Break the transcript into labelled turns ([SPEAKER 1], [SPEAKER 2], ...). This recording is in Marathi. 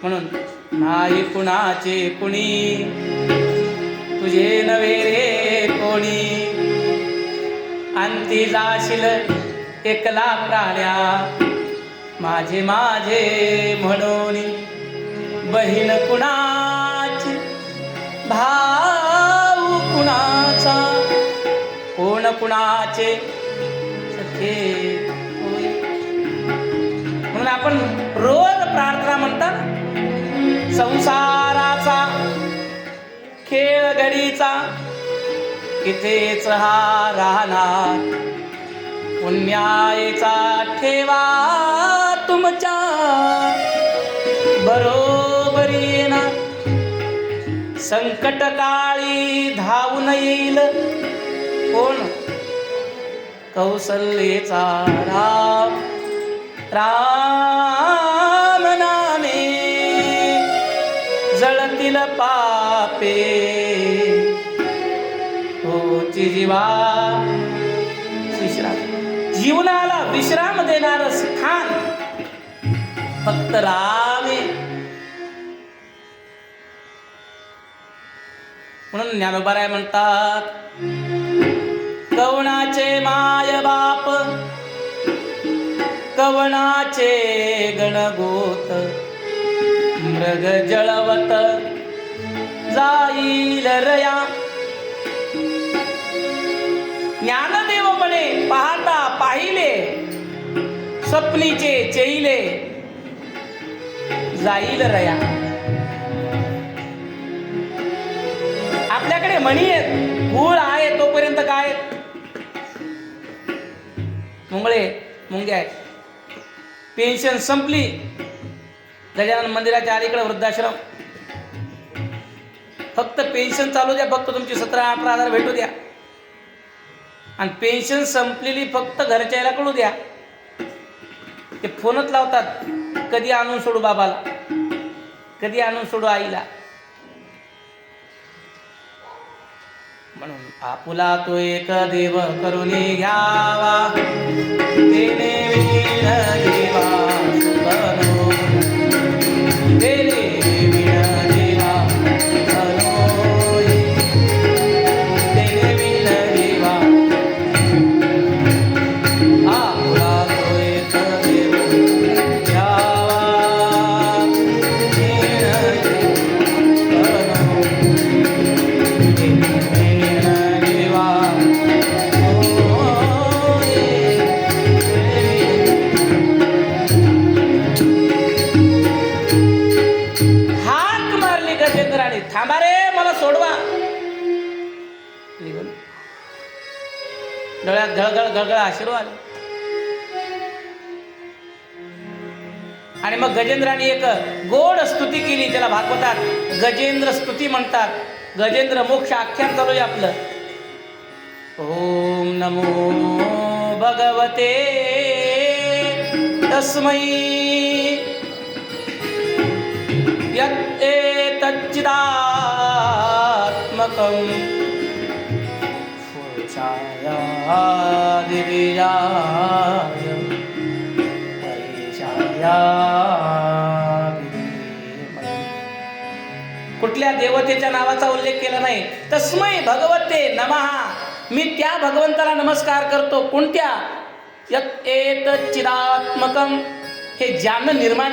[SPEAKER 1] म्हणून नाही कुणाचे कुणी तुझे नवे रे कोणी, अंती जाशील एकला प्राण्या माझे माझे म्हणून, बहीण कुणाची भाऊ कुणाचा कोण कुणाचे सखे होय. म्हणून आपण रोज प्रार्थना म्हणतात, संसाराचा खेळ गडीचा इथेच हा राहणार, पुण्याचा ठेवा तुमच्या बरोबरी येणार, संकट काळी धावून येईल कोण कौशल्येचा राम, राम नामे जळतील पापे होची जीवा विश्राम. जीवनाला विश्राम देणार स्थान फक्त राम आहे. म्हणून ज्ञानोबाराय म्हणतात, कवणाचे माय बाप कवणाचे गणगोत, मृग जळवत जाईल रया. ज्ञानदेव म्हणे पाहता पाहिले स्वप्नीचे चैले जाईल रया. आपल्याकडे म्हणी आहेत, गुळ आहे तोपर्यंत काय मुंगळे मुंग्या आहेत. पेन्शन संपली, गजानन मंदिराच्या अलीकडे वृद्धाश्रम, फक्त पेन्शन चालू द्या, फक्त तुमची 17-18 हजार भेटू द्या, आणि पेन्शन संपलेली फक्त घरच्याला कळू द्या. ते फोनच लावतात, कधी आणून सोडू बाबाला, कधी आणून सोडू आईला. म्हणून आपुला तो एक देव करुणी घ्यावा, तेने विण देवा सुखनो, तेने विण देवा सुखनो, तेने विण देवा. आपुला तो एक देव घ्यावा, विण देवा थांबा रे मला सोडवा. डोळ्यात घळघळ घळघळ आशीर्वाद आले. आणि मग गजेंद्राने एक गोड स्तुती केली, त्याला भागवतात गजेंद्र स्तुती म्हणतात. गजेंद्र मोक्ष आख्यान चालू आहे आपलं. ओम नमो भगवते तस्मै यच्चिदात्मकं पुरुषाय दिव्याय परेशाय. कुठल्या देवतेच्या नावाचा उल्लेख केला नाही. तस्मै भगवते नमः, मी त्या भगवंताला नमस्कार करतो. कोणत्या? यत् एतच्चिदात्मकं, हे ज्यानं निर्माण